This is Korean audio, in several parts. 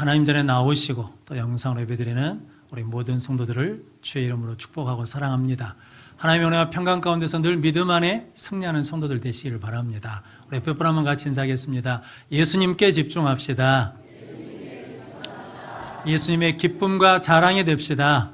하나님 전에 나오시고 또 영상으로 예배드리는 우리 모든 성도들을 주의 이름으로 축복하고 사랑합니다. 하나님의 은혜와 평강 가운데서 늘 믿음 안에 승리하는 성도들 되시기를 바랍니다. 우리 옆에 분 한번 같이 인사하겠습니다. 예수님께 집중합시다. 예수님의 기쁨과 자랑이 됩시다.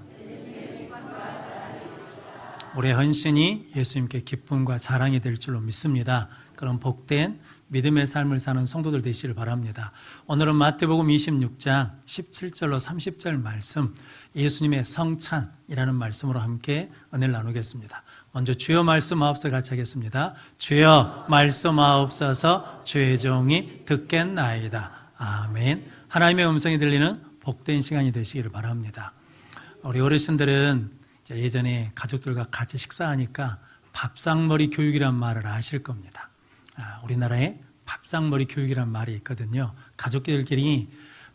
우리의 헌신이 예수님께 기쁨과 자랑이 될 줄로 믿습니다. 그런 복된 믿음의 삶을 사는 성도들 되시기를 바랍니다. 오늘은 마태복음 26장 17절로 30절 말씀, 예수님의 성찬이라는 말씀으로 함께 은혜를 나누겠습니다. 먼저 주여 말씀하옵소서 같이 하겠습니다. 주여 말씀하옵소서 주의 종이 듣겠나이다. 아멘. 하나님의 음성이 들리는 복된 시간이 되시기를 바랍니다. 우리 어르신들은 예전에 가족들과 같이 식사하니까 밥상머리 교육이란 말을 아실 겁니다. 우리나라에 밥상머리 교육이란 말이 있거든요. 가족들끼리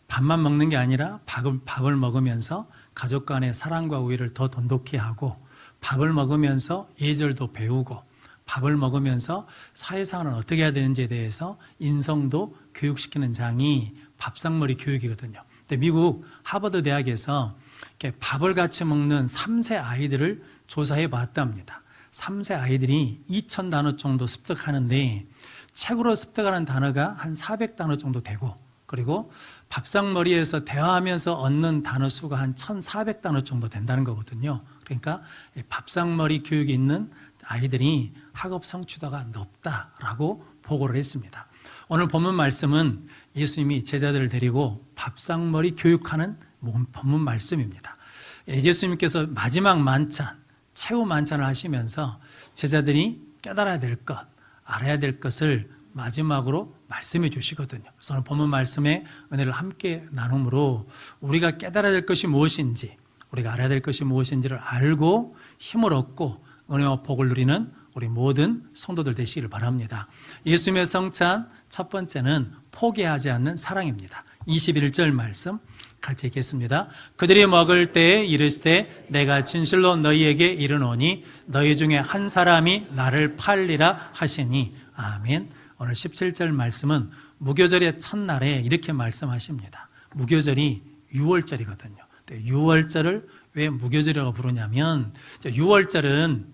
밥만 먹는 게 아니라 밥을 먹으면서 가족 간의 사랑과 우애를 더 돈독히 하고, 밥을 먹으면서 예절도 배우고, 밥을 먹으면서 사회생활은 어떻게 해야 되는지에 대해서 인성도 교육시키는 장이 밥상머리 교육이거든요. 근데 미국 하버드 대학에서 이렇게 밥을 같이 먹는 3세 아이들을 조사해 봤답니다. 3세 아이들이 2,000단어 정도 습득하는데 책으로 습득하는 단어가 한 400단어 정도 되고, 그리고 밥상머리에서 대화하면서 얻는 단어 수가 한 1,400단어 정도 된다는 거거든요. 그러니까 밥상머리 교육이 있는 아이들이 학업 성취도가 높다라고 보고를 했습니다. 오늘 본문 말씀은 예수님이 제자들을 데리고 밥상머리 교육하는 본문 말씀입니다. 예수님께서 마지막 만찬, 최후 만찬을 하시면서 제자들이 깨달아야 될 것, 알아야 될 것을 마지막으로 말씀해 주시거든요. 그래서 오늘 본문 말씀의 은혜를 함께 나눔으로 우리가 깨달아야 될 것이 무엇인지, 우리가 알아야 될 것이 무엇인지를 알고 힘을 얻고 은혜와 복을 누리는 우리 모든 성도들 되시기를 바랍니다. 예수님의 성찬 첫 번째는 포기하지 않는 사랑입니다. 21절 말씀 같이 읽겠습니다. 그들이 먹을 때에 이르시되 내가 진실로 너희에게 이르노니 너희 중에 한 사람이 나를 팔리라 하시니. 아멘. 오늘 17절 말씀은 무교절의 첫날에 이렇게 말씀하십니다. 무교절이 6월절이거든요. 6월절을 왜 무교절이라고 부르냐면, 6월절은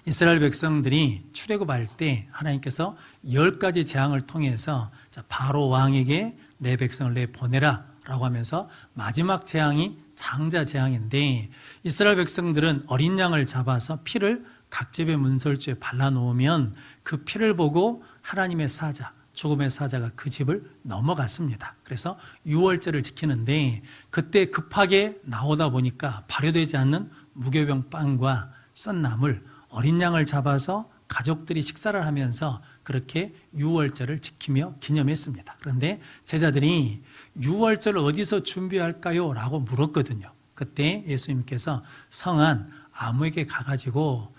이스라엘 백성들이 출애굽할 때 하나님께서 10가지 재앙을 통해서 바로 왕에게 내 백성을 내보내라 라고 하면서 마지막 재앙이 장자 재앙인데, 이스라엘 백성들은 어린 양을 잡아서 피를 각 집의 문설주에 발라놓으면 그 피를 보고 하나님의 사자, 죽음의 사자가 그 집을 넘어갔습니다. 그래서 6월절을 지키는데, 그때 급하게 나오다 보니까 발효되지 않는 무교병 빵과 썬 나물, 어린 양을 잡아서 가족들이 식사를 하면서 그렇게 6월절을 지키며 기념했습니다. 그런데 제자들이 6월절을 어디서 준비할까요? 라고 물었거든요. 그때 예수님께서 성한 아무에게 가가지고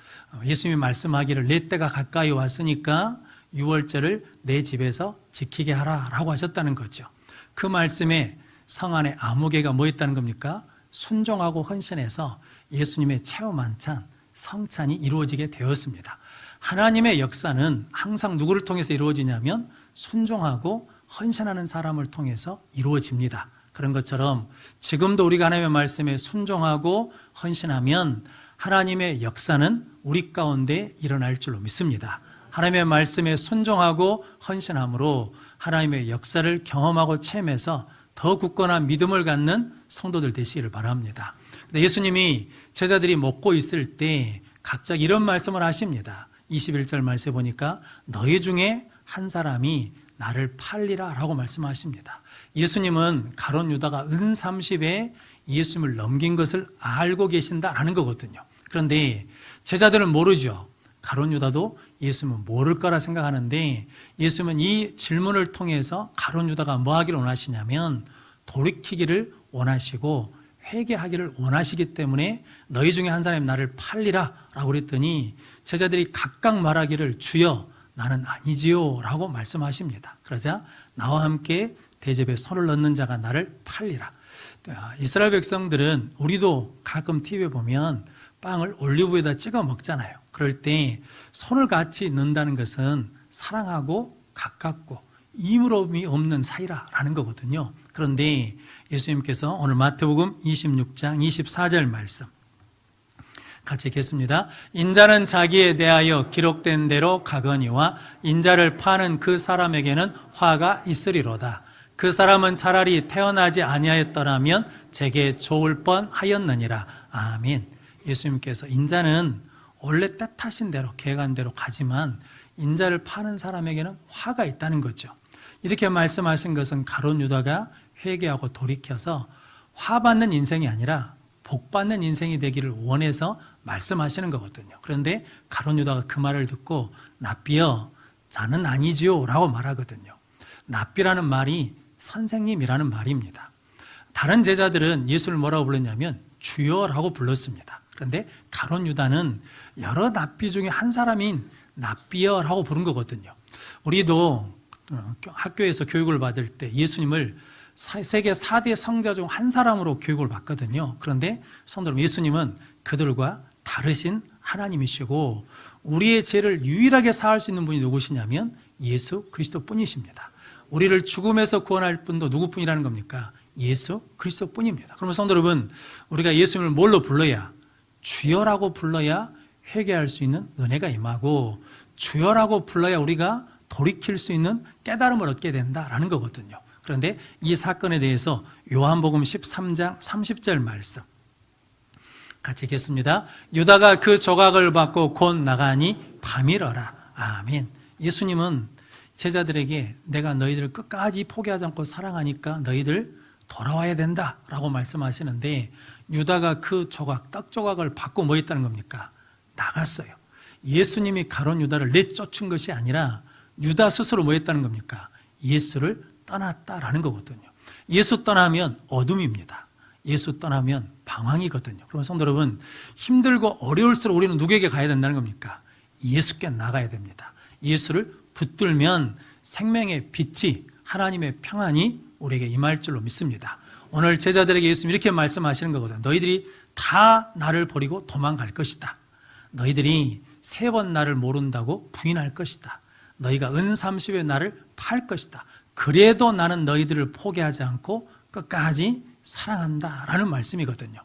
예수님이 말씀하기를 내 때가 가까이 왔으니까 6월절을 내 집에서 지키게 하라 라고 하셨다는 거죠. 그 말씀에 성안의 아무개가 뭐 했다는 겁니까? 순종하고 헌신해서 예수님의 최후 만찬, 성찬이 이루어지게 되었습니다. 하나님의 역사는 항상 누구를 통해서 이루어지냐면 순종하고 헌신하는 사람을 통해서 이루어집니다. 그런 것처럼 지금도 우리가 하나님의 말씀에 순종하고 헌신하면 하나님의 역사는 우리 가운데 일어날 줄로 믿습니다. 하나님의 말씀에 순종하고 헌신함으로 하나님의 역사를 경험하고 체험해서 더 굳건한 믿음을 갖는 성도들 되시기를 바랍니다. 예수님이 제자들이 먹고 있을 때 갑자기 이런 말씀을 하십니다. 21절 말씀에 보니까 너희 중에 한 사람이 나를 팔리라 라고 말씀하십니다. 예수님은 가룟 유다가 은 30에 예수님을 넘긴 것을 알고 계신다라는 거거든요. 그런데 제자들은 모르죠. 가룟 유다도 예수님은 모를 거라 생각하는데, 예수님은 이 질문을 통해서 가룟 유다가 뭐 하기를 원하시냐면 돌이키기를 원하시고 회개하기를 원하시기 때문에 너희 중에 한 사람이 나를 팔리라 라고 그랬더니 제자들이 각각 말하기를 주여 나는 아니지요 라고 말씀하십니다. 그러자 나와 함께 대접에 손을 넣는 자가 나를 팔리라. 이스라엘 백성들은, 우리도 가끔 TV에 보면 빵을 올리브유에다 찍어 먹잖아요. 그럴 때 손을 같이 넣는다는 것은 사랑하고 가깝고 이물음이 없는 사이라는 거거든요. 그런데 예수님께서 오늘 마태복음 26장 24절 말씀 같이 읽겠습니다. 인자는 자기에 대하여 기록된 대로 가거니와 인자를 파는 그 사람에게는 화가 있으리로다. 그 사람은 차라리 태어나지 아니하였더라면 제게 좋을 뻔하였느니라. 아멘. 예수님께서 인자는 원래 뜻하신 대로 계획한 대로 가지만 인자를 파는 사람에게는 화가 있다는 거죠. 이렇게 말씀하신 것은 가룟 유다가 회개하고 돌이켜서 화받는 인생이 아니라 복받는 인생이 되기를 원해서 말씀하시는 거거든요. 그런데 가룟 유다가 그 말을 듣고 랍비여 자는 아니지요 라고 말하거든요. 랍비라는 말이 선생님이라는 말입니다. 다른 제자들은 예수를 뭐라고 불렀냐면 주여라고 불렀습니다. 그런데 가룟 유다는 여러 랍비 중에 한 사람인 랍비여라고 부른 거거든요. 우리도 학교에서 교육을 받을 때 예수님을 세계 4대 성자 중 한 사람으로 교육을 받거든요. 그런데 성도 여러분, 예수님은 그들과 다르신 하나님이시고 우리의 죄를 유일하게 사할 수 있는 분이 누구시냐면 예수 그리스도 뿐이십니다. 우리를 죽음에서 구원할 분도 누구뿐이라는 겁니까? 예수 그리스도 뿐입니다. 그러면 성도 여러분, 우리가 예수님을 뭘로 불러야? 주여라고 불러야 회개할 수 있는 은혜가 임하고 주여라고 불러야 우리가 돌이킬 수 있는 깨달음을 얻게 된다라는 거거든요. 그런데 이 사건에 대해서 요한복음 13장 30절 말씀 같이 읽겠습니다. 유다가 그 조각을 받고 곧 나가니 밤이러라. 아멘. 예수님은 제자들에게 내가 너희들을 끝까지 포기하지 않고 사랑하니까 너희들 돌아와야 된다라고 말씀하시는데 유다가 그 조각, 떡 조각을 받고 뭐 했다는 겁니까? 나갔어요. 예수님이 가룟 유다를 내쫓은 것이 아니라 유다 스스로 뭐 했다는 겁니까? 예수를 떠났다라는 거거든요. 예수 떠나면 어둠입니다. 예수 떠나면 방황이거든요. 그러면 성도 여러분, 힘들고 어려울수록 우리는 누구에게 가야 된다는 겁니까? 예수께 나가야 됩니다. 예수를 붙들면 생명의 빛이, 하나님의 평안이 우리에게 임할 줄로 믿습니다. 오늘 제자들에게 예수님 이렇게 말씀하시는 거거든요. 너희들이 다 나를 버리고 도망갈 것이다. 너희들이 3번 나를 모른다고 부인할 것이다. 너희가 은30에 나를 팔 것이다. 그래도 나는 너희들을 포기하지 않고 끝까지 사랑한다라는 말씀이거든요.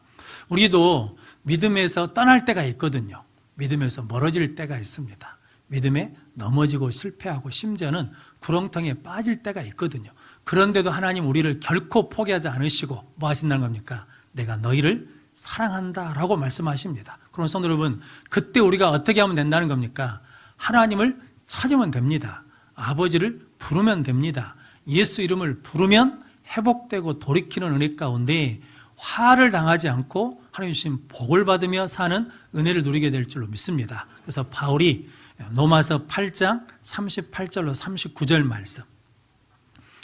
우리도 믿음에서 떠날 때가 있거든요. 믿음에서 멀어질 때가 있습니다. 믿음에 넘어지고 실패하고 심지어는 구렁텅이에 빠질 때가 있거든요. 그런데도 하나님 우리를 결코 포기하지 않으시고 뭐 하신다는 겁니까? 내가 너희를 사랑한다라고 말씀하십니다. 그럼 성도 여러분, 그때 우리가 어떻게 하면 된다는 겁니까? 하나님을 찾으면 됩니다. 아버지를 부르면 됩니다. 예수 이름을 부르면 회복되고 돌이키는 은혜 가운데 화를 당하지 않고 하나님 주신 복을 받으며 사는 은혜를 누리게 될 줄로 믿습니다. 그래서 바울이 로마서 8장 38절로 39절 말씀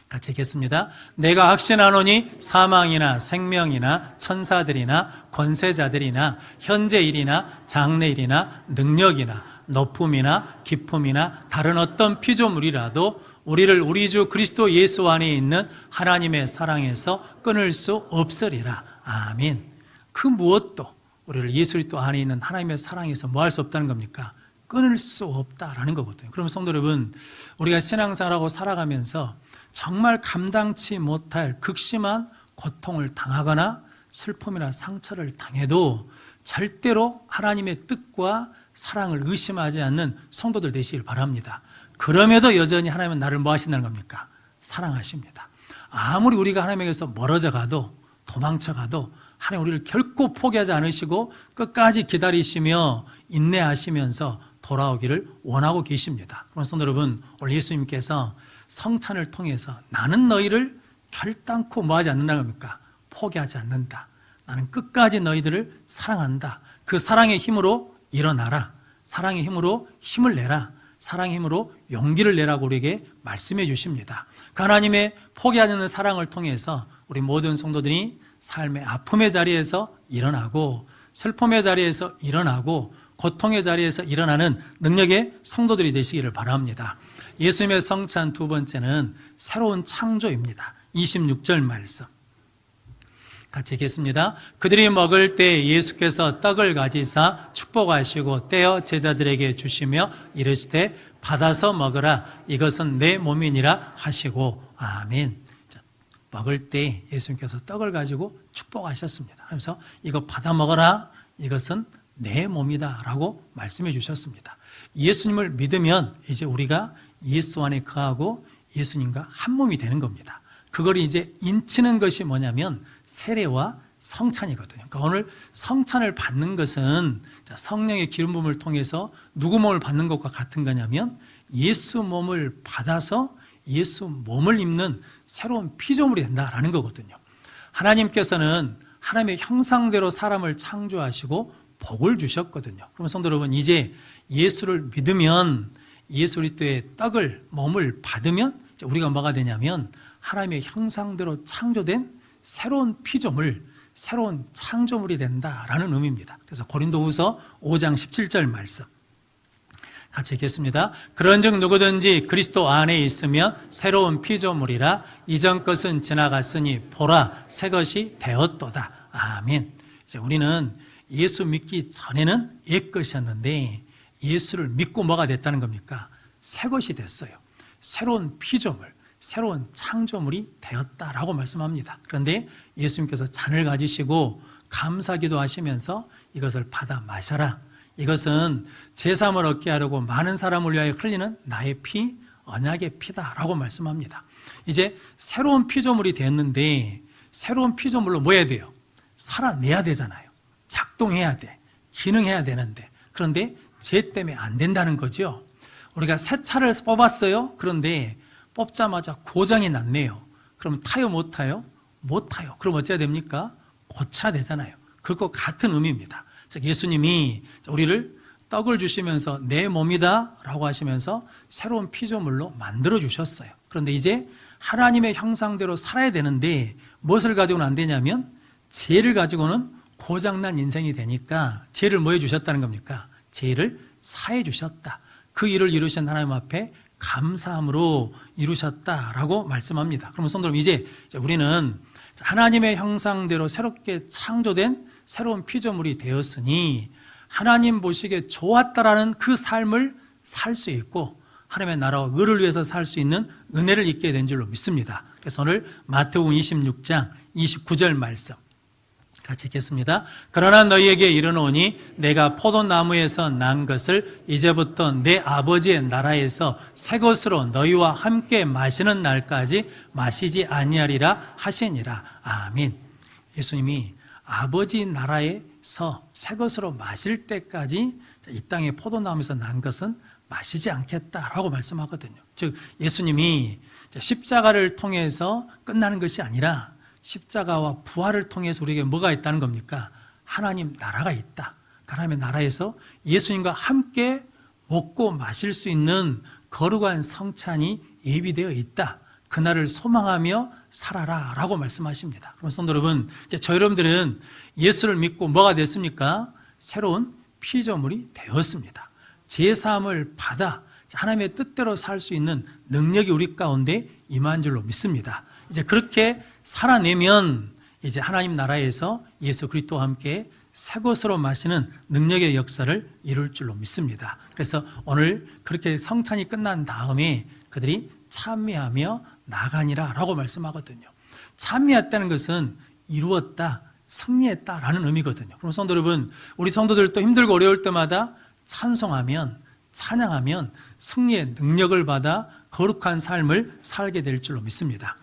같이 읽겠습니다. 내가 확신하노니 사망이나 생명이나 천사들이나 권세자들이나 현재일이나 장래일이나 능력이나 높음이나 깊음이나 다른 어떤 피조물이라도 우리를 우리 주 그리스도 예수 안에 있는 하나님의 사랑에서 끊을 수 없으리라. 아멘. 그 무엇도 우리를 예수 그리스도 안에 있는 하나님의 사랑에서 뭐 할 수 없다는 겁니까? 끊을 수 없다라는 거거든요. 그러면 성도 여러분, 우리가 신앙생활하고 살아가면서 정말 감당치 못할 극심한 고통을 당하거나 슬픔이나 상처를 당해도 절대로 하나님의 뜻과 사랑을 의심하지 않는 성도들 되시길 바랍니다. 그럼에도 여전히 하나님은 나를 뭐 하신다는 겁니까? 사랑하십니다. 아무리 우리가 하나님에게서 멀어져 가도 도망쳐 가도 하나님 우리를 결코 포기하지 않으시고 끝까지 기다리시며 인내하시면서 돌아오기를 원하고 계십니다. 그럼 성도 여러분, 오늘 예수님께서 성찬을 통해서 나는 너희를 결단코 뭐 하지 않는다는 겁니까? 포기하지 않는다. 나는 끝까지 너희들을 사랑한다. 그 사랑의 힘으로 일어나라. 사랑의 힘으로 힘을 내라. 사랑의 힘으로 용기를 내라고 우리에게 말씀해 주십니다. 그 하나님의 포기하지 않는 사랑을 통해서 우리 모든 성도들이 삶의 아픔의 자리에서 일어나고 슬픔의 자리에서 일어나고 고통의 자리에서 일어나는 능력의 성도들이 되시기를 바랍니다. 예수님의 성찬 두 번째는 새로운 창조입니다. 26절 말씀 같이 읽겠습니다. 그들이 먹을 때 예수께서 떡을 가지사 축복하시고 떼어 제자들에게 주시며 이르시되 받아서 먹으라 이것은 내 몸이니라 하시고 아멘. 먹을 때 예수님께서 떡을 가지고 축복하셨습니다. 그래서 이거 받아 먹어라. 이것은 내 몸이다 라고 말씀해 주셨습니다. 예수님을 믿으면 이제 우리가 예수 안에 거하고 예수님과 한 몸이 되는 겁니다. 그걸 이제 인치는 것이 뭐냐면 세례와 성찬이거든요. 그러니까 오늘 성찬을 받는 것은 성령의 기름 부음을 통해서 누구 몸을 받는 것과 같은 거냐면 예수 몸을 받아서 예수 몸을 입는 새로운 피조물이 된다라는 거거든요. 하나님께서는 하나님의 형상대로 사람을 창조하시고 복을 주셨거든요. 그럼 성도 여러분, 이제 예수를 믿으면 예수 그리스도의 떡을 몸을 받으면 우리가 뭐가 되냐면 하나님의 형상대로 창조된 새로운 피조물, 새로운 창조물이 된다라는 의미입니다. 그래서 고린도후서 5장 17절 말씀 같이 읽겠습니다. 그런즉 누구든지 그리스도 안에 있으면 새로운 피조물이라 이전 것은 지나갔으니 보라 새 것이 되었도다. 아멘. 이제 우리는 예수 믿기 전에는 옛 것이었는데 예수를 믿고 뭐가 됐다는 겁니까? 새 것이 됐어요. 새로운 피조물, 새로운 창조물이 되었다라고 말씀합니다. 그런데 예수님께서 잔을 가지시고 감사기도 하시면서 이것을 받아 마셔라. 이것은 제3을 얻게 하려고 많은 사람을 위하여 흘리는 나의 피, 언약의 피다라고 말씀합니다. 이제 새로운 피조물이 됐는데 새로운 피조물로 뭐 해야 돼요? 살아내야 되잖아요. 작동해야 돼. 기능해야 되는데 그런데 죄 때문에 안 된다는 거죠. 우리가 새 차를 뽑았어요. 그런데 뽑자마자 고장이 났네요. 그럼 타요 못 타요? 못 타요. 그럼 어찌해야 됩니까? 고쳐야 되잖아요. 그것과 같은 의미입니다. 즉 예수님이 우리를 떡을 주시면서 내 몸이다 라고 하시면서 새로운 피조물로 만들어 주셨어요. 그런데 이제 하나님의 형상대로 살아야 되는데 무엇을 가지고는 안 되냐면 죄를 가지고는 고장난 인생이 되니까 죄를 뭐 해주셨다는 겁니까? 죄를 사해 주셨다. 그 일을 이루신 하나님 앞에 감사함으로 이루셨다라고 말씀합니다. 그러면 성도 여러분, 이제 우리는 하나님의 형상대로 새롭게 창조된 새로운 피조물이 되었으니 하나님 보시기에 좋았다라는 그 삶을 살 수 있고 하나님의 나라와 의를 위해서 살 수 있는 은혜를 입게 된 줄로 믿습니다. 그래서 오늘 마태복음 26장 29절 말씀 같이 읽겠습니다. 그러나 너희에게 이르노니 내가 포도나무에서 난 것을 이제부터 내 아버지의 나라에서 새 것으로 너희와 함께 마시는 날까지 마시지 아니하리라 하시니라. 아멘. 예수님이 아버지 나라에서 새 것으로 마실 때까지 이 땅의 포도나무에서 난 것은 마시지 않겠다라고 말씀하거든요. 즉 예수님이 십자가를 통해서 끝나는 것이 아니라 십자가와 부활을 통해서 우리에게 뭐가 있다는 겁니까? 하나님 나라가 있다. 하나님의 나라에서 예수님과 함께 먹고 마실 수 있는 거룩한 성찬이 예비되어 있다. 그날을 소망하며 살아라 라고 말씀하십니다. 그럼 성도 여러분, 저 여러분들은 예수를 믿고 뭐가 됐습니까? 새로운 피조물이 되었습니다. 제사함을 받아 하나님의 뜻대로 살 수 있는 능력이 우리 가운데 임한 줄로 믿습니다. 이제 그렇게 살아내면 이제 하나님 나라에서 예수 그리스도와 함께 새 것으로 마시는 능력의 역사를 이룰 줄로 믿습니다. 그래서 오늘 그렇게 성찬이 끝난 다음에 그들이 찬미하며 나가니라 라고 말씀하거든요. 찬미했다는 것은 이루었다, 승리했다라는 의미거든요. 그럼 성도 여러분, 우리 성도들도 힘들고 어려울 때마다 찬송하면, 찬양하면 승리의 능력을 받아 거룩한 삶을 살게 될 줄로 믿습니다.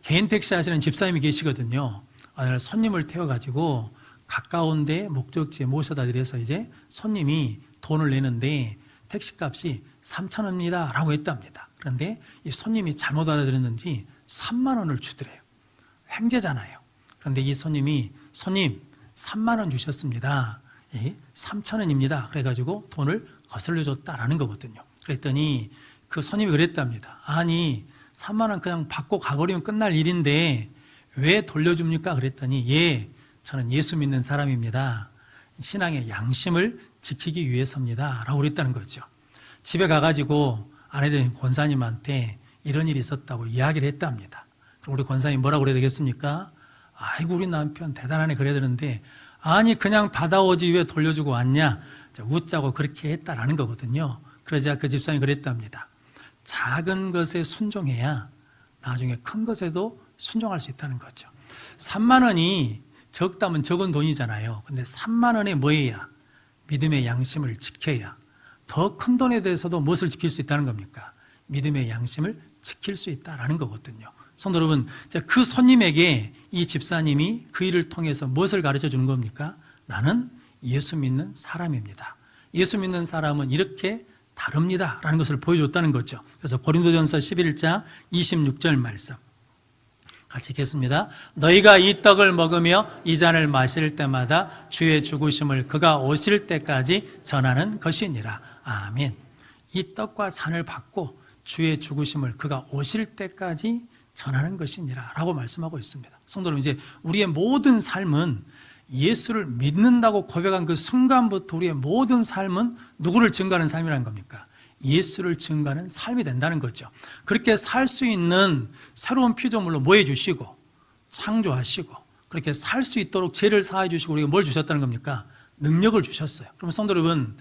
개인 택시 하시는 집사님이 계시거든요. 어느 날 손님을 태워가지고 가까운 데 목적지에 모셔다 드려서 이제 손님이 돈을 내는데 택시값이 3,000원입니다 라고 했답니다. 그런데 이 손님이 잘못 알아들었는지 3만 원을 주더래요. 횡재잖아요. 그런데 이 손님이 손님 3만 원 주셨습니다. 3,000원입니다. 그래가지고 돈을 거슬려 줬다라는 거거든요. 그랬더니 그 손님이 그랬답니다. 아니 3만 원 그냥 받고 가버리면 끝날 일인데 왜 돌려줍니까? 그랬더니 예, 저는 예수 믿는 사람입니다. 신앙의 양심을 지키기 위해서입니다 라고 그랬다는 거죠. 집에 가가지고 아내들 권사님한테 이런 일이 있었다고 이야기를 했답니다. 그럼 우리 권사님 뭐라고 그래야 되겠습니까? 아이고 우리 남편 대단하네 그래야 되는데 아니 그냥 받아오지 왜 돌려주고 왔냐? 웃자고 그렇게 했다라는 거거든요. 그러자 그 집사님이 그랬답니다. 작은 것에 순종해야 나중에 큰 것에도 순종할 수 있다는 거죠. 3만 원이 적다면 적은 돈이잖아요. 근데 3만 원에 뭐 해야? 믿음의 양심을 지켜야. 더 큰 돈에 대해서도 무엇을 지킬 수 있다는 겁니까? 믿음의 양심을 지킬 수 있다라는 거거든요. 성도 여러분, 그 손님에게 이 집사님이 그 일을 통해서 무엇을 가르쳐 주는 겁니까? 나는 예수 믿는 사람입니다. 예수 믿는 사람은 이렇게 다릅니다 라는 것을 보여줬다는 거죠. 그래서 고린도전서 11장 26절 말씀 같이 읽겠습니다. 너희가 이 떡을 먹으며 이 잔을 마실 때마다 주의 죽으심을 그가 오실 때까지 전하는 것이니라. 아멘. 이 떡과 잔을 받고 주의 죽으심을 그가 오실 때까지 전하는 것이니라 라고 말씀하고 있습니다. 성도 여러분, 이제 우리의 모든 삶은 예수를 믿는다고 고백한 그 순간부터 우리의 모든 삶은 누구를 증거하는 삶이라는 겁니까? 예수를 증거하는 삶이 된다는 거죠. 그렇게 살 수 있는 새로운 피조물로 뭐 해주시고 창조하시고 그렇게 살 수 있도록 죄를 사해 주시고 우리가 뭘 주셨다는 겁니까? 능력을 주셨어요. 그러면 성도 여러분,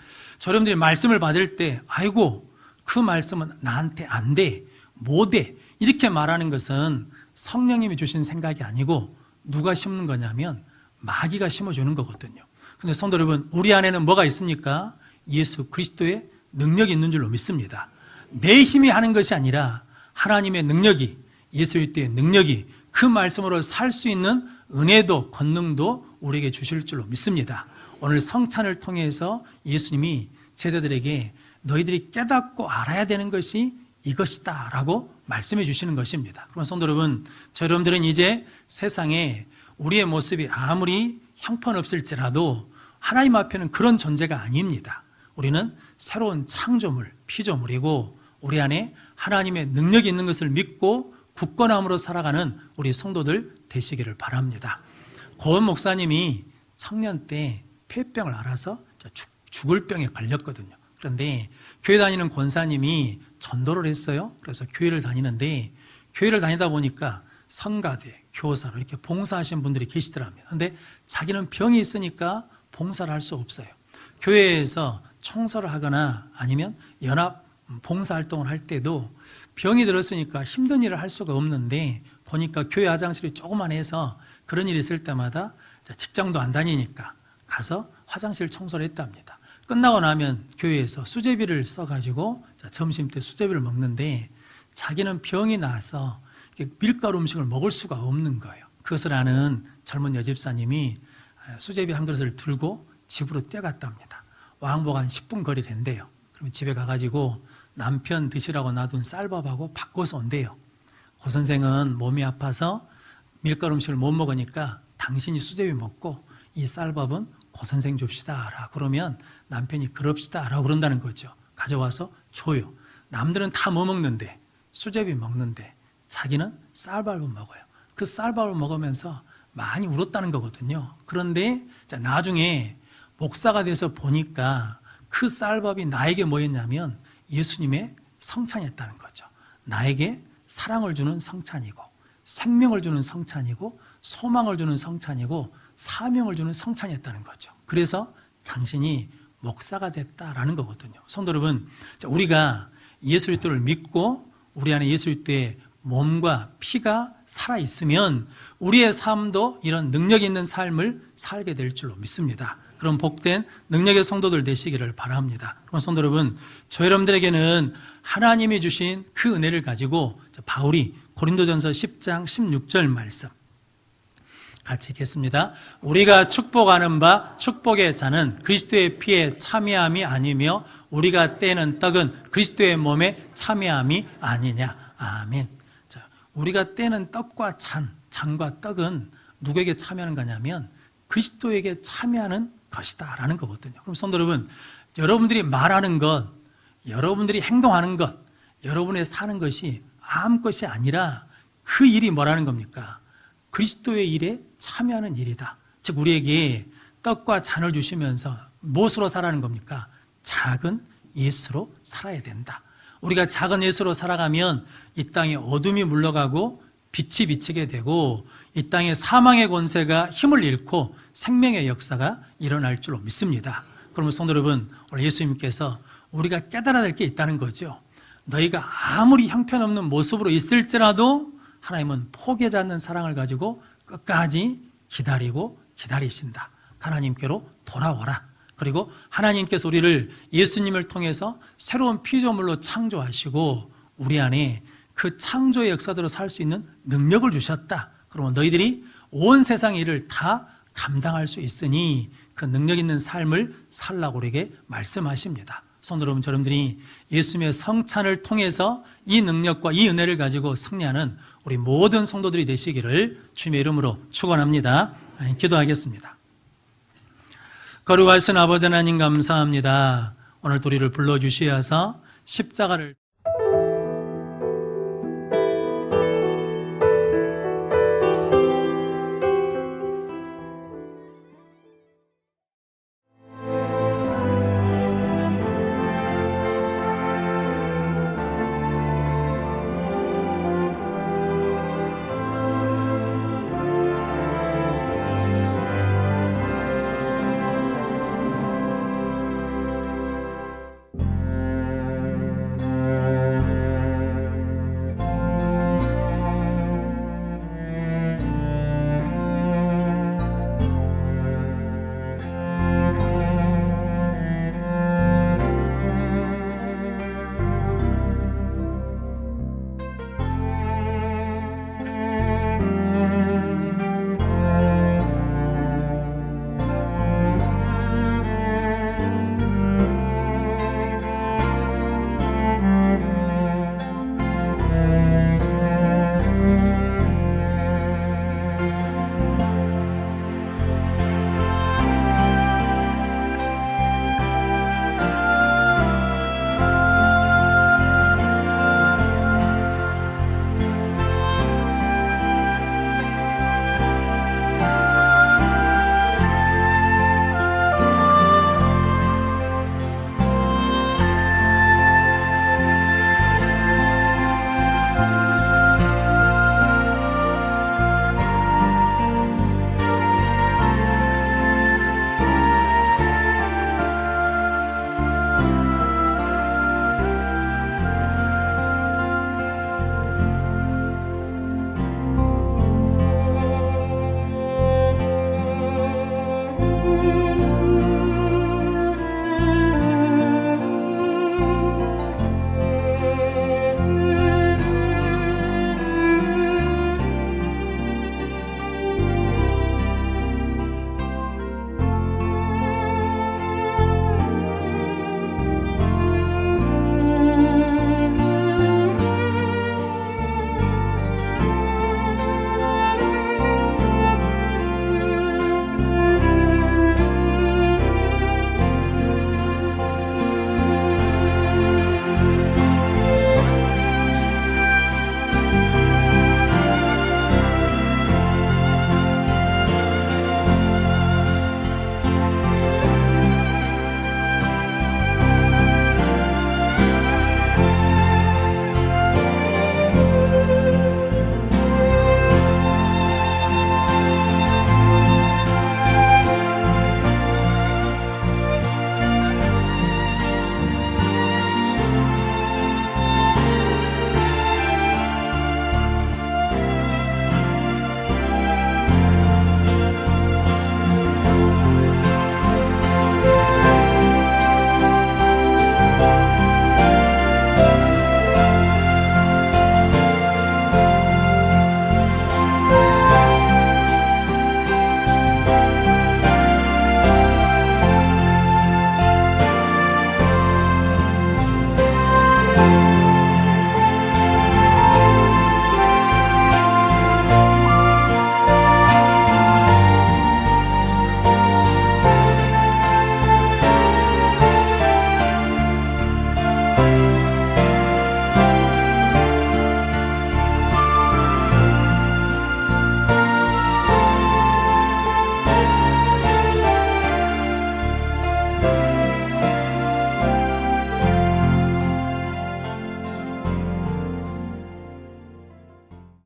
여러분들이 말씀을 받을 때 아이고 그 말씀은 나한테 안 돼, 못 돼 이렇게 말하는 것은 성령님이 주신 생각이 아니고 누가 심는 거냐면 마귀가 심어주는 거거든요. 근데 성도 여러분, 우리 안에는 뭐가 있습니까? 예수 그리스도의 능력이 있는 줄로 믿습니다. 내 힘이 하는 것이 아니라 하나님의 능력이, 예수 그리스도의 능력이 그 말씀으로 살 수 있는 은혜도 권능도 우리에게 주실 줄로 믿습니다. 오늘 성찬을 통해서 예수님이 제자들에게 너희들이 깨닫고 알아야 되는 것이 이것이다 라고 말씀해 주시는 것입니다. 그럼 성도 여러분, 여러분들은 이제 세상에 우리의 모습이 아무리 형편없을지라도 하나님 앞에는 그런 존재가 아닙니다. 우리는 새로운 창조물, 피조물이고 우리 안에 하나님의 능력이 있는 것을 믿고 굳건함으로 살아가는 우리 성도들 되시기를 바랍니다. 고은 목사님이 청년 때 폐병을 앓아서 죽을 병에 걸렸거든요. 그런데 교회 다니는 권사님이 전도를 했어요. 그래서 교회를 다니는데 교회를 다니다 보니까 성가대, 교사로 이렇게 봉사하신 분들이 계시더랍니다. 그런데 자기는 병이 있으니까 봉사를 할 수 없어요. 교회에서 청소를 하거나 아니면 연합 봉사활동을 할 때도 병이 들었으니까 힘든 일을 할 수가 없는데 보니까 교회 화장실이 조그만해서 그런 일이 있을 때마다 직장도 안 다니니까 가서 화장실 청소를 했답니다. 끝나고 나면 교회에서 수제비를 써가지고 점심 때 수제비를 먹는데 자기는 병이 나서 밀가루 음식을 먹을 수가 없는 거예요. 그것을 아는 젊은 여집사님이 수제비 한 그릇을 들고 집으로 뛰어갔답니다. 왕복 한 10분 거리 된대요. 그러면 집에 가가지고 남편 드시라고 놔둔 쌀밥하고 바꿔서 온대요. 고 선생은 몸이 아파서 밀가루 음식을 못 먹으니까 당신이 수제비 먹고 이 쌀밥은 고 선생 줍시다. 그러면 남편이 그럽시다. 라고 그런다는 거죠. 가져와서 줘요. 남들은 다 뭐 먹는데? 수제비 먹는데 자기는 쌀밥을 먹어요. 그 쌀밥을 먹으면서 많이 울었다는 거거든요. 그런데 나중에 목사가 돼서 보니까 그 쌀밥이 나에게 뭐였냐면 예수님의 성찬이었다는 거죠. 나에게 사랑을 주는 성찬이고 생명을 주는 성찬이고 소망을 주는 성찬이고 사명을 주는 성찬이었다는 거죠. 그래서 당신이 목사가 됐다라는 거거든요. 성도 여러분, 우리가 예수 그리스도를 믿고 우리 안에 예수 그리스도의 몸과 피가 살아있으면 우리의 삶도 이런 능력 있는 삶을 살게 될 줄로 믿습니다. 그런 복된 능력의 성도들 되시기를 바랍니다. 그럼 성도 여러분, 저 여러분들에게는 하나님이 주신 그 은혜를 가지고 바울이 고린도전서 10장 16절 말씀 같이 읽겠습니다. 우리가 축복하는 바 축복의 잔은 그리스도의 피에 참여함이 아니며 우리가 떼는 떡은 그리스도의 몸에 참여함이 아니냐. 아멘. 자, 우리가 떼는 떡과 잔과 떡은 누구에게 참여하는 거냐면 그리스도에게 참여하는 것이다 라는 거거든요. 그럼 성도 여러분, 여러분들이 말하는 것, 여러분들이 행동하는 것, 여러분의 사는 것이 아무것이 아니라 그 일이 뭐라는 겁니까? 그리스도의 일에 참여하는 일이다. 즉 우리에게 떡과 잔을 주시면서 무엇으로 살아가는 겁니까? 작은 예수로 살아야 된다. 우리가 작은 예수로 살아가면 이 땅에 어둠이 물러가고 빛이 비치게 되고 이 땅에 사망의 권세가 힘을 잃고 생명의 역사가 일어날 줄로 믿습니다. 그러면 성도 여러분, 오늘 예수님께서 우리가 깨달아야 될 게 있다는 거죠. 너희가 아무리 형편없는 모습으로 있을지라도 하나님은 포기하지 않는 사랑을 가지고 끝까지 기다리고 기다리신다. 하나님께로 돌아오라. 그리고 하나님께서 우리를 예수님을 통해서 새로운 피조물로 창조하시고 우리 안에 그 창조의 역사대로 살 수 있는 능력을 주셨다. 그러면 너희들이 온 세상의 일을 다 감당할 수 있으니 그 능력 있는 삶을 살라고 우리에게 말씀하십니다. 성도 여러분, 여러분들이 예수님의 성찬을 통해서 이 능력과 이 은혜를 가지고 승리하는 우리 모든 성도들이 되시기를 주님의 이름으로 축원합니다. 기도하겠습니다. 거룩하신 아버지 하나님 감사합니다. 오늘 우리를 불러주시어서 십자가를